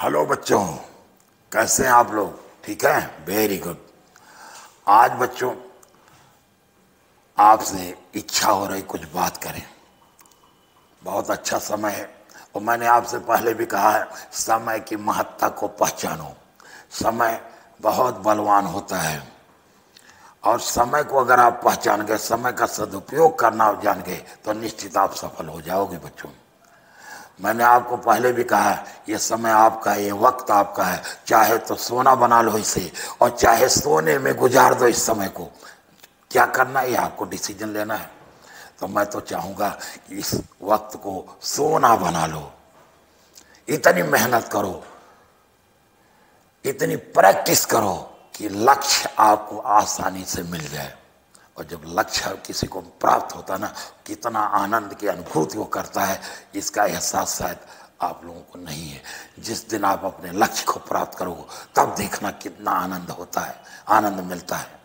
Hello बच्चों, कैसे हैं आप लोग? ठीक है, वेरी गुड। आज बच्चों आपसे इच्छा हो रही कुछ बात करें। बहुत अच्छा समय है और मैंने आपसे पहले भी कहा है, समय की महत्ता को पहचानो। समय बहुत बलवान होता है और समय को अगर आप पहचान गए, समय का सदुपयोग करना जान गए, तो निश्चित आप सफल हो जाओगे बच्चों। मैंने आपको पहले भी कहा है, ये समय आपका है, ये वक्त आपका है। चाहे तो सोना बना लो इसे और चाहे सोने में गुजार दो इस समय को। क्या करना है, आपको डिसीजन लेना है। तो मैं तो चाहूंगा कि इस वक्त को सोना बना लो। इतनी मेहनत करो, इतनी प्रैक्टिस करो कि लक्ष्य आपको आसानी से मिल जाए। और जब लक्ष्य किसी को प्राप्त होता ना, कितना आनंद की अनुभूति वो करता है, इसका एहसास शायद आप लोगों को नहीं है। जिस दिन आप अपने लक्ष्य को प्राप्त करोगे, तब देखना कितना आनंद होता है, आनंद मिलता है।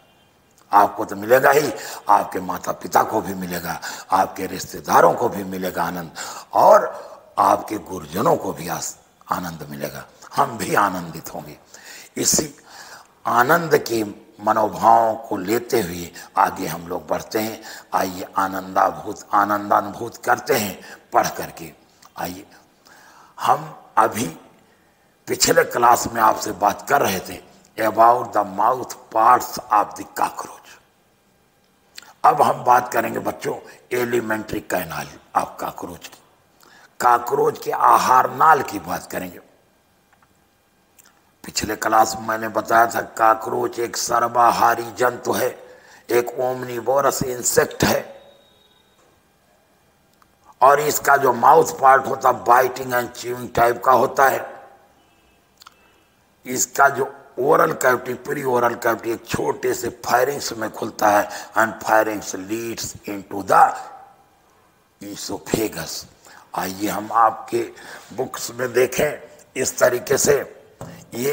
आपको तो मिलेगा ही, आपके माता पिता को भी मिलेगा, आपके रिश्तेदारों को भी मिलेगा आनंद, और आपके गुरुजनों को भी आनंद मिलेगा। हम भी आनंदित होंगे। इसी आनंद के मनोभावों को लेते हुए आगे हम लोग बढ़ते हैं। आइए आनंदानुभूत करते हैं पढ़ करके। आइए, हम अभी पिछले क्लास में आपसे बात कर रहे थे about the mouth parts of the cockroach. अब हम बात करेंगे बच्चों एलिमेंट्री कैनाल ऑफ कॉकरोच की। कॉकरोच के आहार नाल की बात करेंगे। पिछले क्लास में मैंने बताया था कॉकरोच एक सर्वाहारी जंतु है, एक ओमनीवोरस इंसेक्ट है, और इसका जो माउथ पार्ट होता है बाइटिंग एंड च्यूइंग टाइप का होता है। इसका जो oral cavity, pre oral cavity एक छोटे से फायरिंग्स में खुलता है, and firings Leeds into the oesophagus. आइए हम आपके बुक्स में देखें इस तरीके से। ये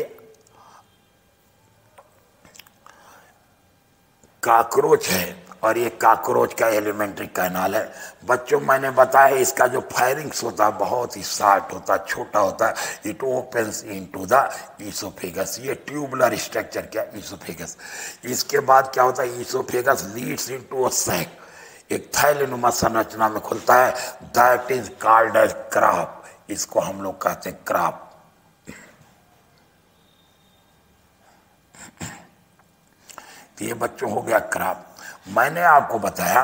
कॉकरोच है और ये कॉकरोच का एलिमेंट्री कैनाल है। बच्चों मैंने बताया इसका जो फायरिंग्स होता है बहुत ही शार्ट होता है, छोटा होता है। It opens into the oesophagus. ये ट्यूबुलर स्ट्रक्चर क्या ईसोफेगस। इसके बाद क्या होता है, oesophagus leads into a sac, एक थैलेनुमा संरचना में खुलता है। That is called as crop. इसको हम लोग कहते हैं क्राप। ये बच्चों हो गया क्राप। मैंने आपको बताया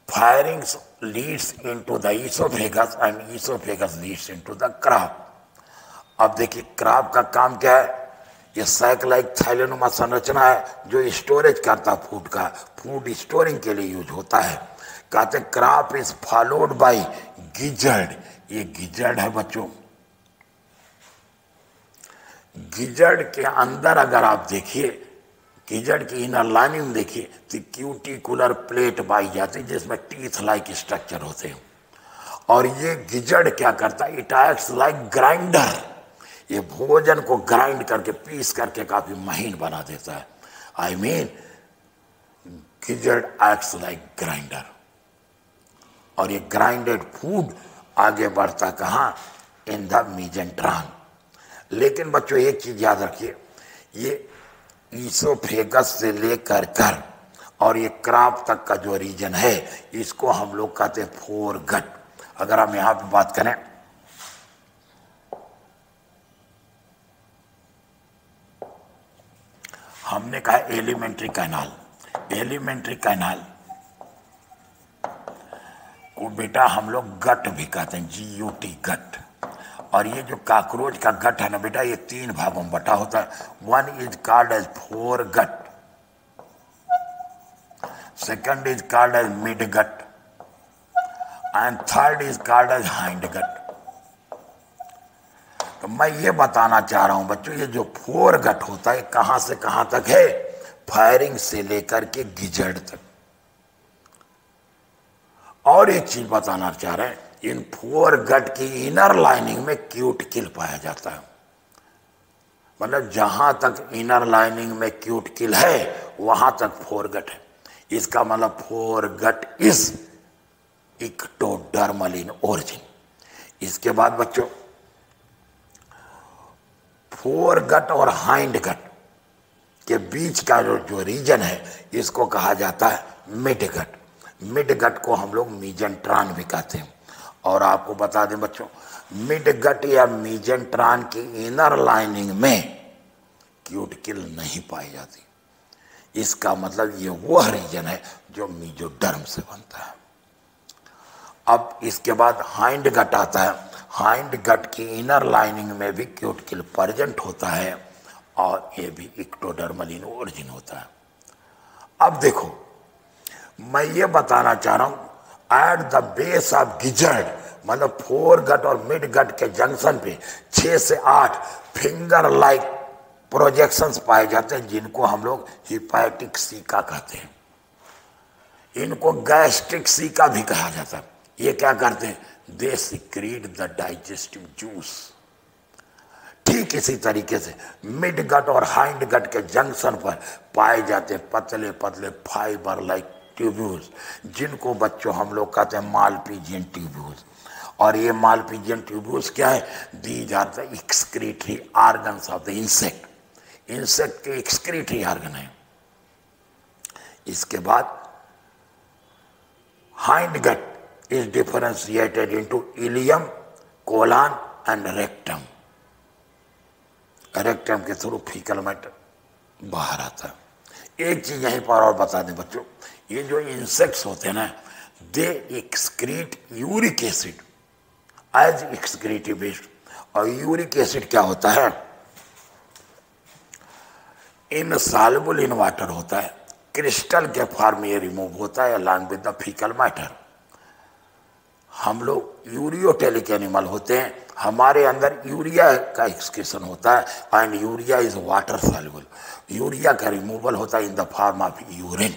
firings Leeds into the oesophagus and oesophagus leads into the crop. अब देखिए क्राप का काम क्या है, ये सैक लाइक थैलेनुमा संरचना है जो स्टोरेज करता फूड का, फूड स्टोरिंग के लिए यूज होता है। कहते crop is followed by gizzard. ये गिजर्ड है बच्चों। गिजर्ड के अंदर अगर आप देखिए, गिजर्ड की इनर लाइनिंग देखिए तो क्यूटिकुलर प्लेट पाई जाती है जिसमें टीथ लाइक स्ट्रक्चर होते हैं। और ये गिजर्ड क्या करता है, इट एक्ट्स लाइक ग्राइंडर। ये भोजन को ग्राइंड करके पीस करके काफी महीन बना देता है। I mean gizzard acts like grinder. और ये ग्राइंडेड फूड आगे बढ़ता कहाँ, इन द मीजेंट्रॉन। लेकिन बच्चों एक चीज याद रखिए, ये ईसोफेगस से लेकर कर और ये क्राप तक का जो रीजन है, इसको हम लोग कहते हैं फोरगट। अगर हम यहां पे बात करें, हमने कहा एलिमेंट्री कैनाल। एलिमेंट्री कैनाल को बेटा हम लोग गट भी कहते हैं, GUT गट। और ये जो कॉकरोच का गट है ना बेटा, ये 3 भागों में बटा होता है। One is called as foregut, second is called as midgut, and third is called as hindgut. तो मैं ये बताना चाह रहा हूं बच्चों, ये जो फोरगट होता है कहां से कहां तक है, फायरिंग से लेकर के गिजर्ड तक। और एक चीज बताना चाह रहे हैं, इन फोरगट की इनर लाइनिंग में क्यूटिकल पाया जाता है। मतलब जहां तक इनर लाइनिंग में क्यूटिकल है वहां तक फोरगट है। इसका मतलब फोरगट इज इक्टोडर्मल इन ओरिजिन। इसके बाद बच्चों फोर गट और हाइंड गट के बीच का जो रीजन है इसको कहा जाता है मिड गट। मिड गट को हम लोग मीजेंट्रॉन भी कहते हैं। और आपको बता दें बच्चों, मिड गट या मीजेंट्रॉन की इनर लाइनिंग में क्यूटिकल नहीं पाई जाती। इसका मतलब ये वह रीजन है जो मीजोडर्म से बनता है। अब इसके बाद हाइंड गट आता है। हाइंड गट की इनर लाइनिंग में भी क्यूटिकल प्रेजेंट होता है और ये भी इक्टोडर्मल इन ओरिजिन होता है। अब देखो, मैं ये बताना चाह रहा हूं, at the base of gizzard, मतलब फोर गट और मिड गट के जंक्शन पे 6 से 8 फिंगर लाइक प्रोजेक्शंस पाए जाते हैं, जिनको हम लोग हिपैटिक सीका कहते हैं। इनको गैस्ट्रिक सीका भी कहा जाता है। ये क्या करते हैं? They secrete the digestive juice. ठीक इसी तरीके से मिड गट और हाइंड गट के जंक्शन पर पाए जाते हैं पतले पतले फाइबर लाइक ट्यूब्यूल्स, जिनको बच्चों हम लोग कहते हैं मालपीजियन ट्यूब्यूल्स। और ये मालपीजियन ट्यूब्यूल्स क्या है? These are the excretory organs of the insect. Insect के एक्सक्रीटरी ऑर्गन है। इसके बाद hind gut is differentiated into ileum, colon and rectum. Rectum के थ्रू फीकल मैटर बाहर आता है। एक चीज यहीं पर और बता दें बच्चों, ये जो इंसेक्ट्स होते हैं ना, they excrete uric acid as excretive waste. और यूरिक एसिड क्या होता है? इनसॉल्युबल इन वाटर होता है, क्रिस्टल के फॉर्म में रिमूव होता है along with the faecal matter. हम लोग यूरियोटेलिक एनिमल होते हैं, हमारे अंदर यूरिया का एक्सक्रीशन होता है and urea is water soluble. Urea का रिमूवल होता है इन the form of urine.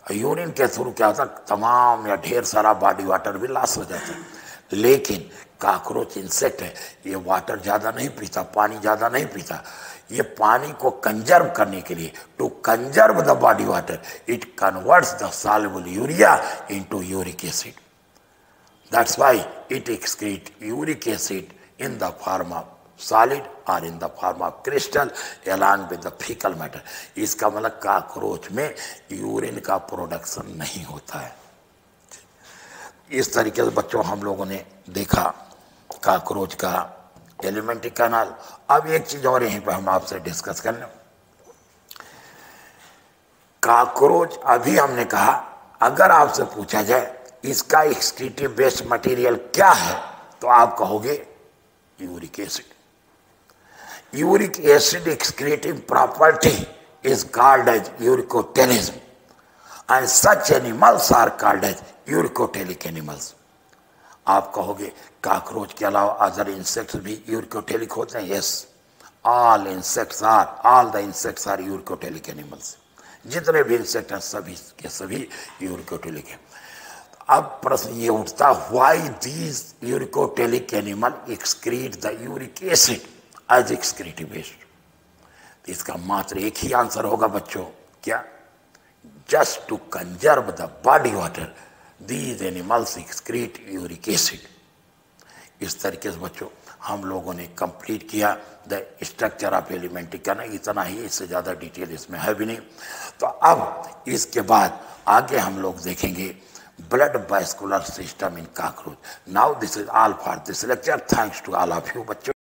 Urine के थ्रू क्या होता है? तमाम या ढेर सारा बॉडी वाटर भी लॉस हो जाता है। लेकिन काकरोच इंसेक्ट है, ये वाटर ज़्यादा नहीं पीता, पानी ज़्यादा नहीं पीता। ये पानी को कंजर्व करने के लिए, to conserve the body water, it converts the soluble urea into uric acid. That's why it excrete uric acid in the form of solid और in the form of crystal along with the fecal matter. इसका मतलब cockroach में urine का production नहीं होता है। इस तरीके से बच्चों हम लोगों ने देखा काकरोच का एलिमेंट्री कैनाल। अब एक चीज और यहीं पर हम आपसे डिस्कस कर लें। काकरोच, अभी हमने कहा, अगर आपसे पूछा जाए इसका एक्सक्रीटिव बेस्ड मटेरियल क्या है, तो आप कहोगे uric acid. Uric acid excreting property is called as uricotelism, and such animals are called as uricotelic animals. आप कहोगे काकरोच के अलावा अदर इंसेक्ट्स भी यूरिकोटेलिक होते हैं? Yes, all the insects are uricotelic animals. जितने भी इंसेक्ट हैं सभी के सभी यूरिकोटेलिक हैं। अब प्रश्न ये उठता, why these uricotelic animal excrete the uric acid as excretive waste? इसका मात्र एक ही आंसर होगा बच्चों, क्या? Just to conserve the body water, these animals excrete uric acid. इस तरीके से बच्चों हम लोगों ने कंप्लीट किया द स्ट्रक्चर ऑफ एलिमेंट्री का। ना इतना ही, इससे ज़्यादा डिटेल इसमें है भी नहीं। तो अब इसके बाद आगे हम लोग देखेंगे blood vascular system in cockroach. Now this is all for this lecture. Thanks to all of you बच्चों।